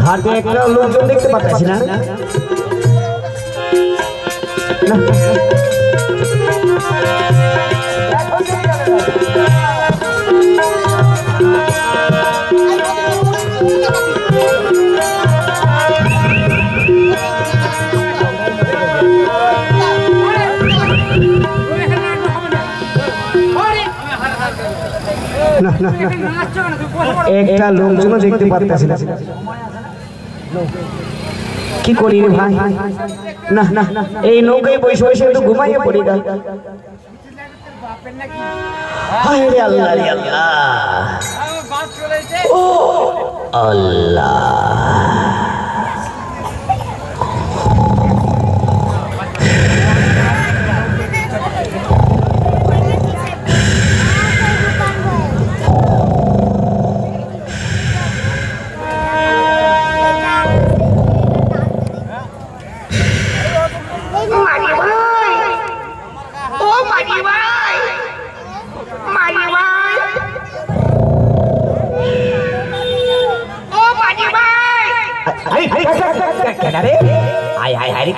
ঘাটে একটা লোকজন দেখতে পাচ্ছি না একটা লোকজন দেখতে পাচ্ছি না কি করি রে ভাই না না এই নৌকায় বসে বসে একটু ঘুমাইয়ে পড়ি গা হায় রে আল্লাহ রে আল্লাহ ও আল্লাহ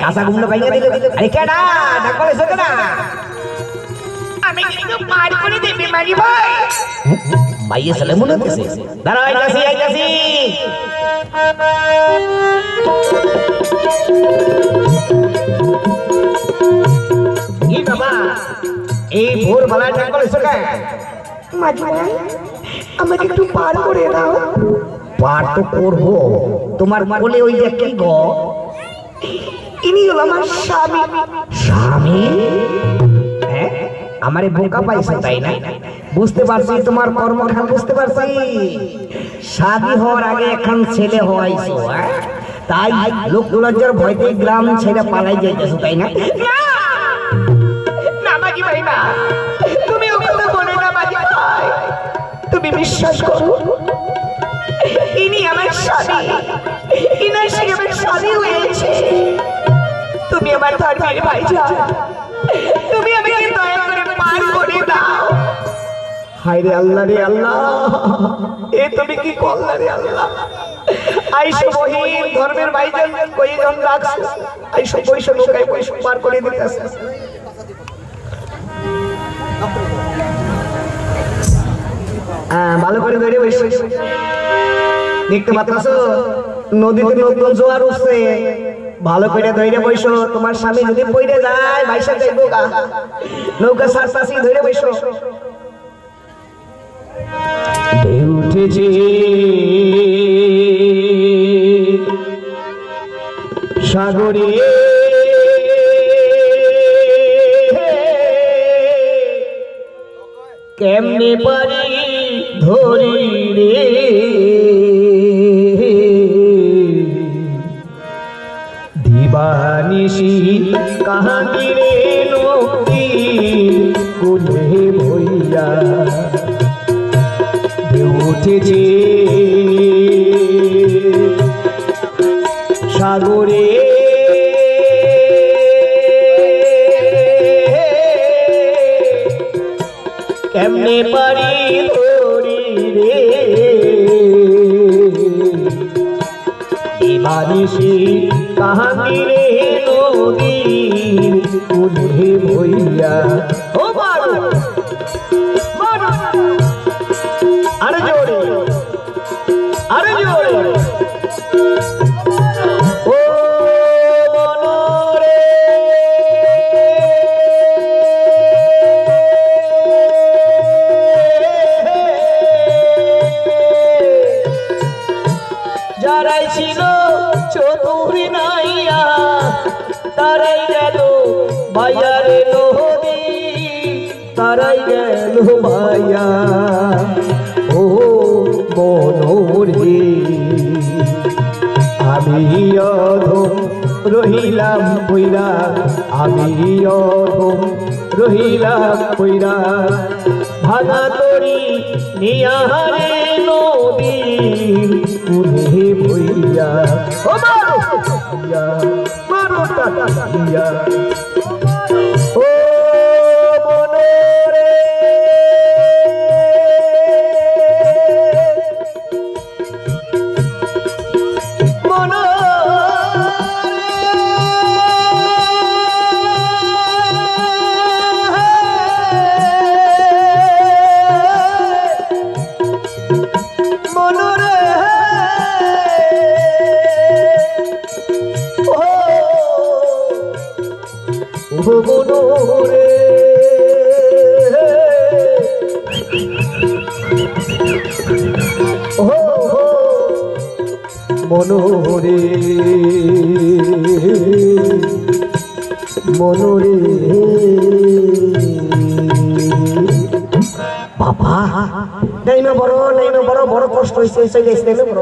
কাঁচা গুমলো ভাইয়া দিল আরে কেডা ডাক বলেছ কেডা আমি কিন্তু পার করে দেবে মারি ভাই ভাইয়া চলে মনে হচ্ছে দাঁড়া আইতাছি কি বাবা এই ভোর বেলায় ডাক বলেছ কেন মাঝি ভাই আমাকে একটু পার করে দাও পার তো করবো তোমার কোলে ওই যে কি গো ইনি হলো আমার স্বামী স্বামী হ্যাঁ আমারে বোকা পাইছো তাই না বুঝতে পারছি তোমার কর্মখান বুঝতে পারছি শাদী হওয়ার আগে এখন ছেলে হওয়াইছো তাই লোক লজ্জার ভয়তে গ্রাম ছেড়ে পালাই যাইতেছো তাই না না মাঝি ভাই না তুমি ও কথা বলে না মাঝি ভাই তুমি বিশ্বাস করো ইনি আমার স্বামী ইনার সঙ্গে আমার স্বামী হয়েছে তুমি আমার ধর্মের ভাইজান তুমি আমাকে দয়া করে পার করে দাও হায় রে আল্লাহ এ তুমি কি করলা রে আল্লাহ আইসো মহিন ধর্মের ভাইজান কইজন রাখছ আইসো পয়সা লোকাই পয়সা পার করে দিতেছে ভালো করে ধরে বসে দেখতে পাচ্ছ নদীতে নতুন জোয়ার উঠছে ভালো করে ধরে বসো তোমার স্বামী যদি পড়ে যায় ভাইসা যাইবো গা নৌকা সারসাসি ধরে বসো ঢেউ উঠেছে সাগরে কেমনে পারি ধরি রে দিবানিশি কাহানি রে নদী কুলে ভইয়া ঢেউ উঠেছে সাগরে কেমনে পারি ধরি রে দিবানিশি কাহানি রে নদীর কুলে ভইয়া ও মারু মারু আরে জোরে ও মনরে যারাই ছিল চতুরি নাইয়া তারাই গেল ভাইয়ারে নদী তারাই গেল ভাইয়া ও মনোরে আমি অধম রহিলাম কইরা আমি অধম রহিলাম কইরা ভাঙা তরি নিয়ারে নদীর কুলে ভইয়া ও মারো ইয়া মারো টাটা ইয়া ও মনোরে মনোরে মনোরে বাবা নাই না বড় বড় কষ্ট হয়েছে বড়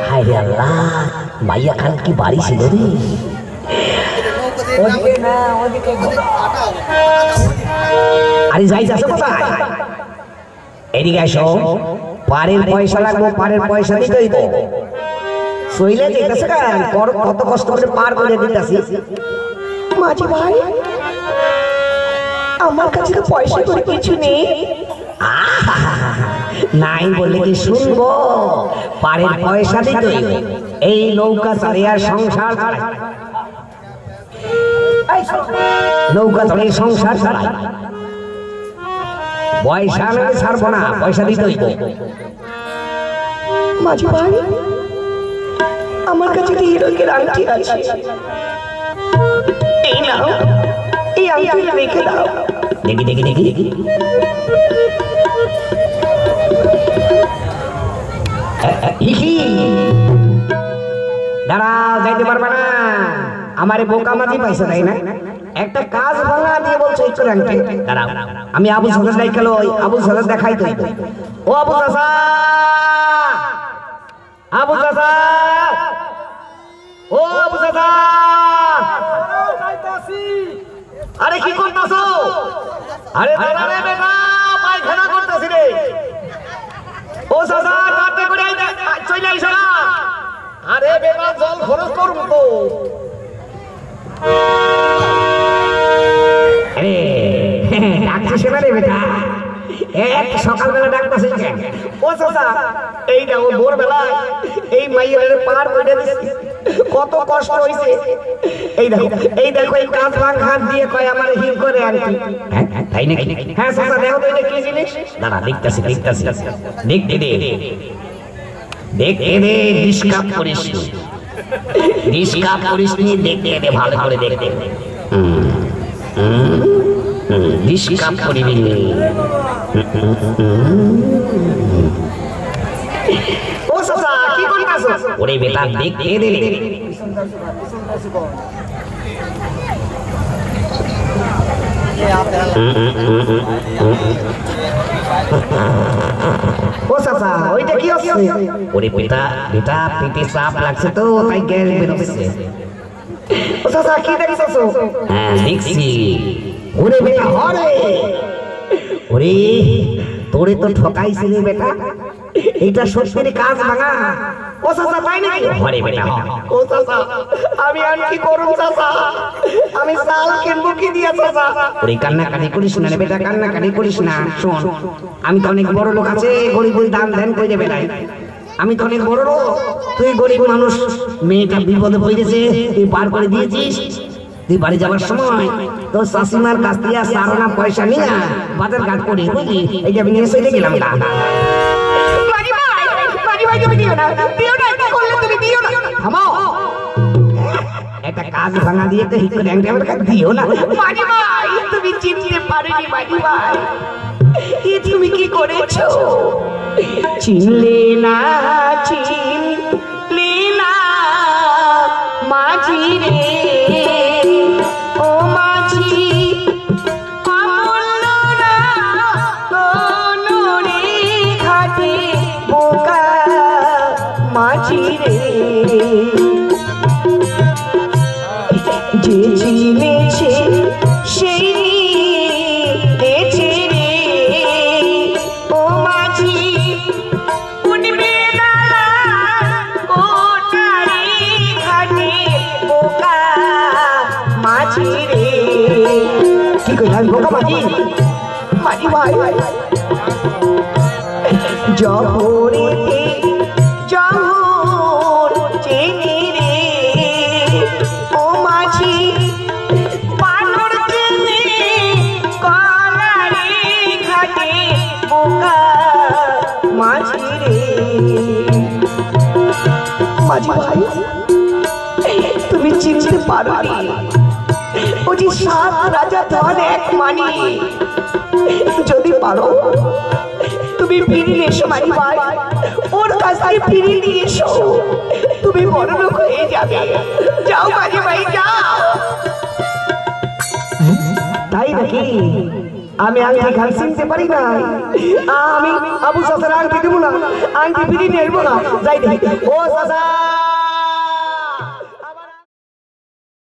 হায় আল্লাহ মাইয়া খান কি বাড়ি ছিল রে আরে যাই যাচ্ছে কোথায় এদিকে আসো পারের পয়সা লাগবো পারের পয়সা দিতেই তো শৈলে যেতেছে কত কষ্ট করে পার করে দিতেছি মাঝি ভাই আমার কাছে তো পয়সা করে কিছু নেই নাই বলে কি শুনবো পারের পয়সা দিতে এই নৌকা চালিয়ে সংসার চালায় নৌকা চালিয়ে সংসার চালায় পয়সা না ছাড়বো না পয়সা দিতে হইব মাঝি ভাই আমার কাছে হিরোইনের আংটি আছে এই নাও এই আংটি রেখে দাও দেখি দাঁড়াও যাইতে পারবে না আমার বোকা মাঝি পাইছে তাই না একটা কাজ ভাঙা দিয়ে বলছো এই করে আংটি দাঁড়াও আমি আবু সালাদ দেখালো আবু সালাদ দেখাই তো ও আবু চাচা আবু চাচা ও আবু চাচা আরে কি করতেছো আরে দাঁড়া রে বেটা পায়খানা করতেছি রে ও চাচা কাটে করে চলে আইসো না আরে বেটা জল খরচ করব তো আরে ডাকছিস না রে বেটা এক সকালবেলা ডাকতেছিস কেন ও চাচা এইটা ও ভোরবেলা এই মাইয়ের পার করে দিছি কত কষ্ট হইছে এই দেখো এই কাজ ভাঙ হাত দিয়ে কয় আমার হিল করে আর কি তাই নাকি হ্যাঁ চাচা দেখো তো এটা কি জিনিস দাঁড়া দেখতেছি দেখতে দে ডিসকাপ করিস নি দেখতে দে ভালো করে দেখতে ডিসকাপ করিবি ও চাচা কি করিতাছ ওরে বেটা দেখতে দে ও চাচা ওইটা কি আছে ওরে বেটা পেটে চাপ লাগছে তো তাই গ্যাস বেরোচ্ছে ও চাচা কি দেখতেছো হ্যাঁ দেখছি ওরে বেটা হরে ওরে তোরে তো ঠকাইছিলি বেটা এইটা সত্যি কাজ ভাঙা ও চাচা তাই নাকি হরে বেটা ও চাচা আমি আর কি করব চাচা আমি চাল কিনবো কি দিয়া চাচা ওরে কান্নাকাটি করিস না রে বেটা কান্নাকাটি করিস না শোন আমি তো অনেক বড় লোক আছে গরিব দান ধ্যান কই দে বেটা আমি তো অনেক বড় লোক তুই গরিব মানুষ মেয়েটা বিপদে পড়েছে তুই পার করে দিয়েছিস তুই বাড়ি যাওয়ার সময় তোর শাশুমার কাছ থেকে সারানা পয়সা নিয়ে বাজার ঘাট করে বুঝলি এই যে আমি নিয়ে চলে গেলাম না একটা কাজ ভাঙা দিয়ে তো হিট করে আমার কাছে দিও না তুমি চিনতে পারোনি মাঝি ভাই তুমি কি করেছো চিনলে না মাঝি রে ও মাঝি ঘাটে বোকা মাঝি রে যে চিনেছে সেই রে ও মাঝি উঠবে না কোটারি ঘাটে বোকা মাঝি রে কি কইলাম বোকা মাঝি ভাই জহরেতে জহর চেনে রে ও মাঝি পাথর চেনে কলারে ঘাটে বোকা মাঝি রে মাঝি ভাই তুমি চিনতে পারো ও যে 7 রাজা ধন এক মানি যদি পারো তুমি ফিরে এসো মাঝি ভাই, ওর কাছ থেকে ফিরে নিয়ে এসো, তুমি বড় লোক হয়ে যাবে। যাও মাঝি ভাই যাও। তাই নাকি? আমি আংটি খান চিনতে পারি না, আমি আবু চাচার আংটি দেবো না, আংটি ফিরে নিয়ে আসবো না। যাই দেখি ও চাচা।